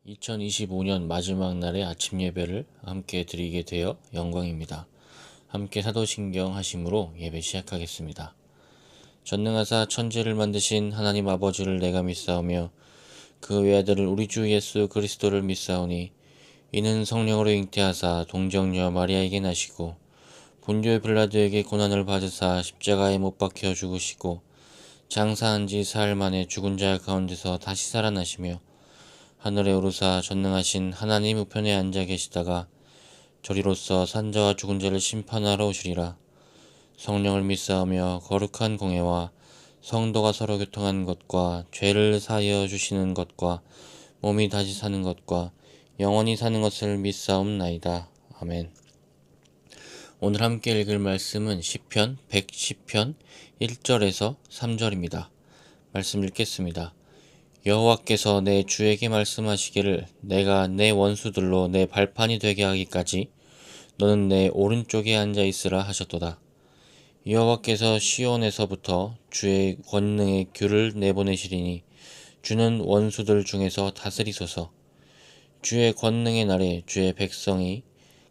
2025년 마지막 날의 아침 예배를 함께 드리게 되어 영광입니다. 함께 사도신경 하심으로 예배 시작하겠습니다. 전능하사 천지를 만드신 하나님 아버지를 내가 믿사오며 그 외아들을 우리 주 예수 그리스도를 믿사오니 이는 성령으로 잉태하사 동정녀 마리아에게 나시고 본교 빌라도에게 고난을 받으사 십자가에 못 박혀 죽으시고 장사한 지 사흘 만에 죽은 자 가운데서 다시 살아나시며 하늘에 오르사 전능하신 하나님 우편에 앉아 계시다가 저리로서 산자와 죽은 자를 심판하러 오시리라. 성령을 믿사오며 거룩한 공예와 성도가 서로 교통한 것과 죄를 사하여 주시는 것과 몸이 다시 사는 것과 영원히 사는 것을 믿사옵나이다. 아멘. 오늘 함께 읽을 말씀은 시편 110편 1절에서 3절입니다. 말씀 읽겠습니다. 여호와께서 내 주에게 말씀하시기를 내가 내 원수들로 내 발판이 되게 하기까지 너는 내 오른쪽에 앉아 있으라 하셨도다. 여호와께서 시온에서부터 주의 권능의 귤을 내보내시리니 주는 원수들 중에서 다스리소서. 주의 권능의 날에 주의 백성이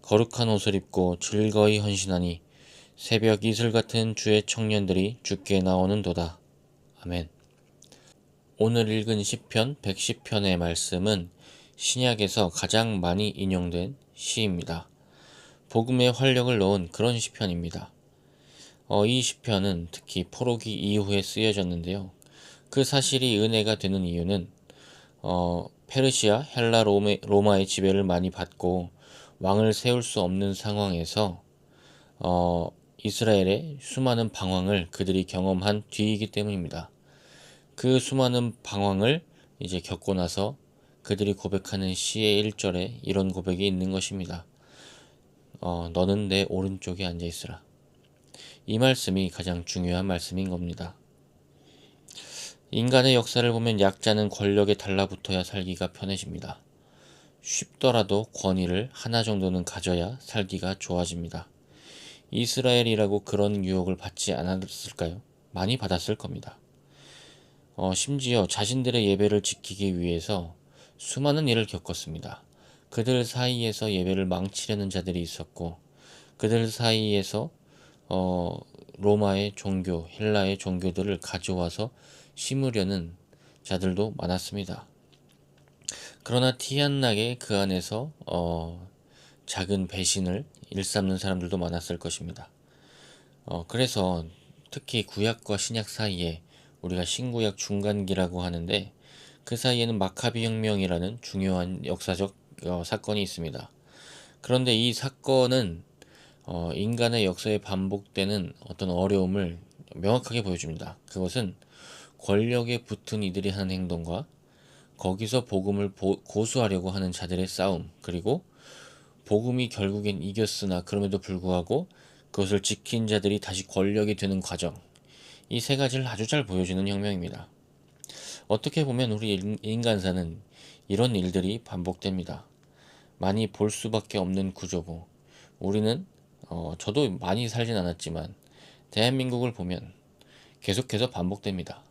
거룩한 옷을 입고 즐거이 헌신하니 새벽 이슬 같은 주의 청년들이 주께 나오는도다. 아멘. 오늘 읽은 시편 110편의 말씀은 신약에서 가장 많이 인용된 시입니다. 복음에 활력을 넣은 그런 시편입니다. 이 시편은 특히 포로기 이후에 쓰여졌는데요. 그 사실이 은혜가 되는 이유는 페르시아, 헬라, 로마의 지배를 많이 받고 왕을 세울 수 없는 상황에서 이스라엘의 수많은 방황을 그들이 경험한 뒤이기 때문입니다. 그 수많은 방황을 이제 겪고 나서 그들이 고백하는 시의 1절에 이런 고백이 있는 것입니다. 너는 내 오른쪽에 앉아 있으라. 이 말씀이 가장 중요한 말씀인 겁니다. 인간의 역사를 보면 약자는 권력에 달라붙어야 살기가 편해집니다. 쉽더라도 권위를 하나 정도는 가져야 살기가 좋아집니다. 이스라엘이라고 그런 유혹을 받지 않았을까요? 많이 받았을 겁니다. 심지어 자신들의 예배를 지키기 위해서 수많은 일을 겪었습니다. 그들 사이에서 예배를 망치려는 자들이 있었고 그들 사이에서 로마의 종교, 헬라의 종교들을 가져와서 심으려는 자들도 많았습니다. 그러나 티 안 나게 그 안에서 작은 배신을 일삼는 사람들도 많았을 것입니다. 그래서 특히 구약과 신약 사이에 우리가 신구약 중간기라고 하는데 그 사이에는 마카비 혁명이라는 중요한 역사적 사건이 있습니다. 그런데 이 사건은 인간의 역사에 반복되는 어떤 어려움을 명확하게 보여줍니다. 그것은 권력에 붙은 이들이 하는 행동과 거기서 복음을 고수하려고 하는 자들의 싸움, 그리고 복음이 결국엔 이겼으나 그럼에도 불구하고 그것을 지킨 자들이 다시 권력이 되는 과정, 이 세 가지를 아주 잘 보여주는 혁명입니다. 어떻게 보면 우리 인간사는 이런 일들이 반복됩니다. 많이 볼 수밖에 없는 구조고 우리는 저도 많이 살진 않았지만 대한민국을 보면 계속해서 반복됩니다.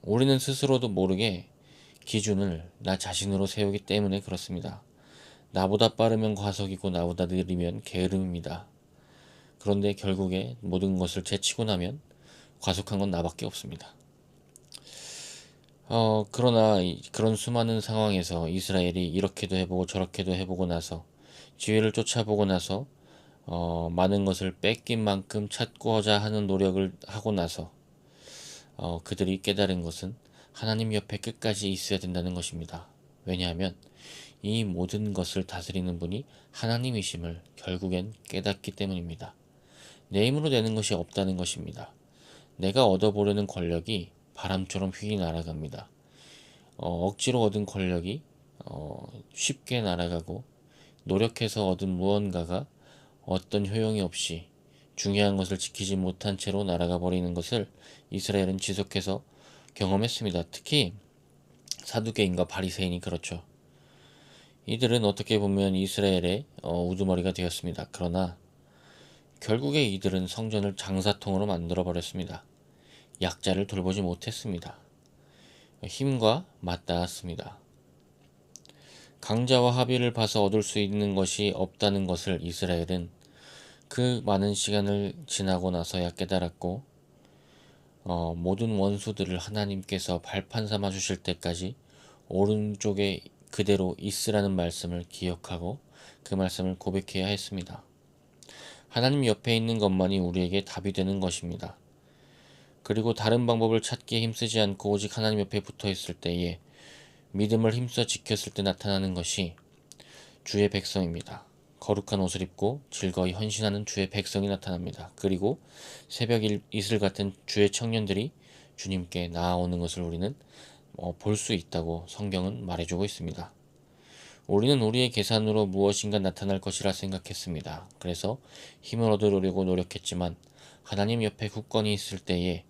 우리는 스스로도 모르게 기준을 나 자신으로 세우기 때문에 그렇습니다. 나보다 빠르면 과속이고 나보다 느리면 게으름입니다. 그런데 결국에 모든 것을 제치고 나면 과속한 건 나밖에 없습니다. 그러나 그런 수많은 상황에서 이스라엘이 이렇게도 해보고 저렇게도 해보고 나서 지혜를 쫓아보고 나서 많은 것을 뺏긴 만큼 찾고자 하는 노력을 하고 나서 그들이 깨달은 것은 하나님 옆에 끝까지 있어야 된다는 것입니다. 왜냐하면 이 모든 것을 다스리는 분이 하나님이심을 결국엔 깨닫기 때문입니다. 내 힘으로 되는 것이 없다는 것입니다. 내가 얻어보려는 권력이 바람처럼 휙 날아갑니다. 억지로 얻은 권력이 쉽게 날아가고 노력해서 얻은 무언가가 어떤 효용이 없이 중요한 것을 지키지 못한 채로 날아가 버리는 것을 이스라엘은 지속해서 경험했습니다. 특히 사두개인과 바리새인이 그렇죠. 이들은 어떻게 보면 이스라엘의 우두머리가 되었습니다. 그러나 결국에 이들은 성전을 장사통으로 만들어 버렸습니다. 약자를 돌보지 못했습니다. 힘과 맞닿았습니다. 강자와 합의를 봐서 얻을 수 있는 것이 없다는 것을 이스라엘은 그 많은 시간을 지나고 나서야 깨달았고, 모든 원수들을 하나님께서 발판 삼아 주실 때까지 오른쪽에 그대로 있으라는 말씀을 기억하고 그 말씀을 고백해야 했습니다. 하나님 옆에 있는 것만이 우리에게 답이 되는 것입니다. 그리고 다른 방법을 찾기에 힘쓰지 않고 오직 하나님 옆에 붙어 있을 때에 믿음을 힘써 지켰을 때 나타나는 것이 주의 백성입니다. 거룩한 옷을 입고 즐거이 헌신하는 주의 백성이 나타납니다. 그리고 새벽 이슬 같은 주의 청년들이 주님께 나아오는 것을 우리는 볼 수 있다고 성경은 말해주고 있습니다. 우리는 우리의 계산으로 무엇인가 나타날 것이라 생각했습니다. 그래서 힘을 얻으려고 노력했지만 하나님 옆에 굳건히 있을 때에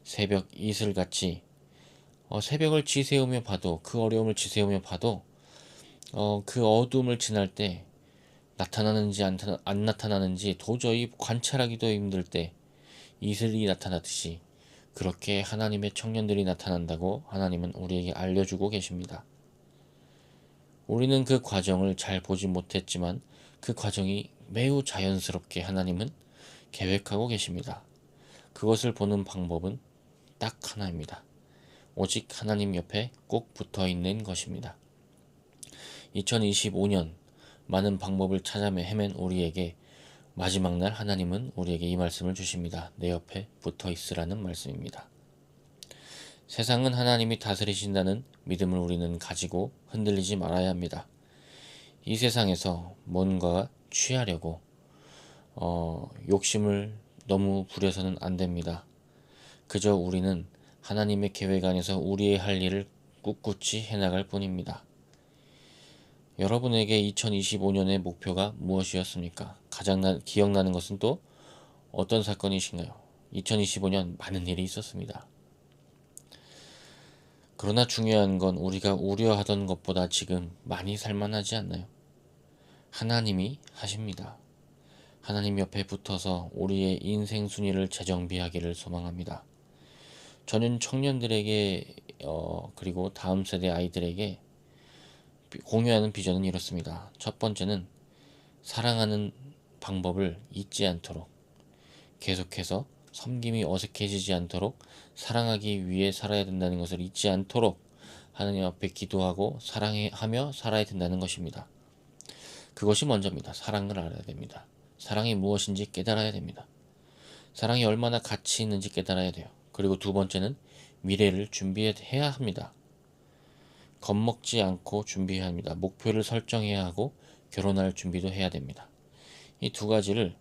새벽 이슬같이 새벽을 지새우며 봐도, 그 어려움을 지새우며 봐도 그 어둠을 지날 때 나타나는지 안 나타나는지 도저히 관찰하기도 힘들 때 이슬이 나타나듯이 그렇게 하나님의 청년들이 나타난다고 하나님은 우리에게 알려주고 계십니다. 우리는 그 과정을 잘 보지 못했지만 그 과정이 매우 자연스럽게 하나님은 계획하고 계십니다. 그것을 보는 방법은 딱 하나입니다. 오직 하나님 옆에 꼭 붙어 있는 것입니다. 2025년 많은 방법을 찾아 헤맨 우리에게 마지막 날 하나님은 우리에게 이 말씀을 주십니다. 내 옆에 붙어 있으라는 말씀입니다. 세상은 하나님이 다스리신다는 믿음을 우리는 가지고 흔들리지 말아야 합니다. 이 세상에서 뭔가 취하려고 욕심을 너무 부려서는 안 됩니다. 그저 우리는 하나님의 계획 안에서 우리의 할 일을 꿋꿋이 해나갈 뿐입니다. 여러분에게 2025년의 목표가 무엇이었습니까? 가장 기억나는 것은 또 어떤 사건이신가요? 2025년 많은 일이 있었습니다. 그러나 중요한 건 우리가 우려하던 것보다 지금 많이 살만하지 않나요? 하나님이 하십니다. 하나님 옆에 붙어서 우리의 인생 순위를 재정비하기를 소망합니다. 저는 청년들에게 그리고 다음 세대 아이들에게 공유하는 비전은 이렇습니다. 첫 번째는 사랑하는 방법을 잊지 않도록, 계속해서 섬김이 어색해지지 않도록 사랑하기 위해 살아야 된다는 것을 잊지 않도록 하나님 앞에 기도하고 사랑하며 살아야 된다는 것입니다. 그것이 먼저입니다. 사랑을 알아야 됩니다. 사랑이 무엇인지 깨달아야 됩니다. 사랑이 얼마나 가치 있는지 깨달아야 돼요. 그리고 두 번째는 미래를 준비해야 합니다. 겁먹지 않고 준비해야 합니다. 목표를 설정해야 하고 결혼할 준비도 해야 됩니다. 이 두 가지를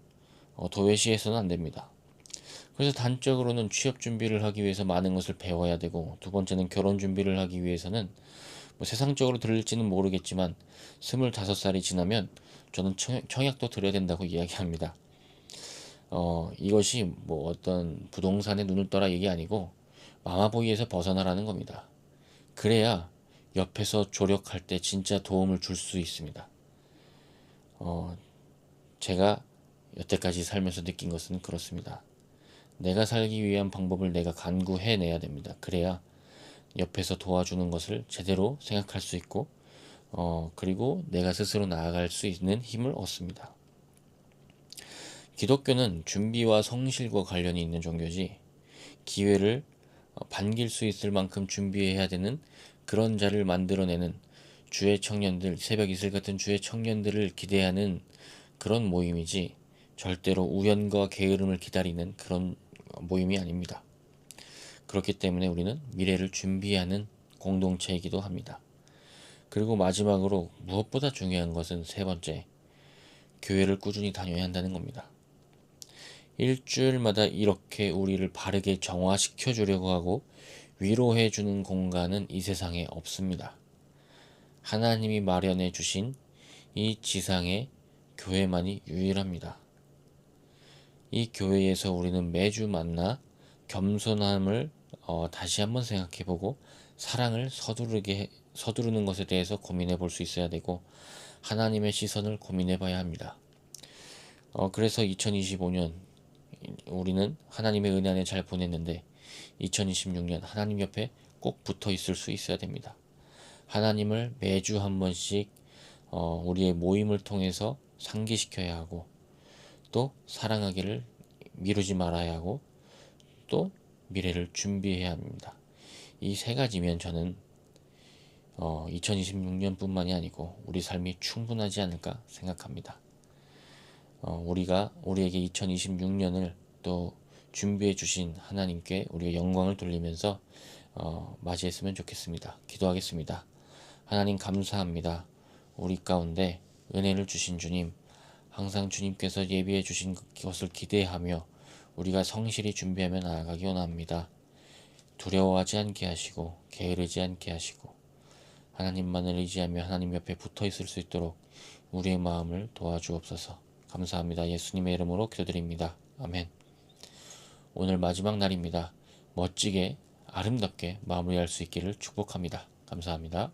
도외시해서는 안 됩니다. 그래서 단적으로는 취업 준비를 하기 위해서 많은 것을 배워야 되고, 두 번째는 결혼 준비를 하기 위해서는 세상적으로 들릴지는 모르겠지만 25살이 지나면 저는 청약도 들어야 된다고 이야기합니다. 이것이 어떤 부동산에 눈을 떠라 얘기 아니고 마마보이에서 벗어나라는 겁니다. 그래야 옆에서 조력할 때 진짜 도움을 줄 수 있습니다. 제가 여태까지 살면서 느낀 것은 그렇습니다. 내가 살기 위한 방법을 내가 간구해내야 됩니다. 그래야 옆에서 도와주는 것을 제대로 생각할 수 있고 그리고 내가 스스로 나아갈 수 있는 힘을 얻습니다. 기독교는 준비와 성실과 관련이 있는 종교지, 기회를 반길 수 있을 만큼 준비해야 되는 그런 자를 만들어내는 주의 청년들, 새벽 이슬 같은 주의 청년들을 기대하는 그런 모임이지, 절대로 우연과 게으름을 기다리는 그런 모임이 아닙니다. 그렇기 때문에 우리는 미래를 준비하는 공동체이기도 합니다. 그리고 마지막으로 무엇보다 중요한 것은 세 번째, 교회를 꾸준히 다녀야 한다는 겁니다. 일주일마다 이렇게 우리를 바르게 정화시켜 주려고 하고 위로해 주는 공간은 이 세상에 없습니다. 하나님이 마련해 주신 이 지상의 교회만이 유일합니다. 이 교회에서 우리는 매주 만나 겸손함을 다시 한번 생각해보고 사랑을 서두르는 것에 대해서 고민해 볼 수 있어야 되고, 하나님의 시선을 고민해 봐야 합니다. 그래서 2025년 우리는 하나님의 은혜 안에 잘 보냈는데 2026년 하나님 옆에 꼭 붙어 있을 수 있어야 됩니다. 하나님을 매주 한 번씩 우리의 모임을 통해서 상기시켜야 하고, 또 사랑하기를 미루지 말아야 하고, 또 미래를 준비해야 합니다. 이 세 가지면 저는 2026년뿐만이 아니고 우리 삶이 충분하지 않을까 생각합니다. 우리에게 2026년을 또 준비해 주신 하나님께 우리의 영광을 돌리면서 맞이했으면 좋겠습니다. 기도하겠습니다. 하나님 감사합니다. 우리 가운데 은혜를 주신 주님, 항상 주님께서 예비해 주신 것을 기대하며 우리가 성실히 준비하며 나아가기 원합니다. 두려워하지 않게 하시고 게으르지 않게 하시고 하나님만을 의지하며 하나님 옆에 붙어 있을 수 있도록 우리의 마음을 도와주옵소서. 감사합니다. 예수님의 이름으로 기도드립니다. 아멘. 오늘 마지막 날입니다. 멋지게 아름답게 마무리할 수 있기를 축복합니다. 감사합니다.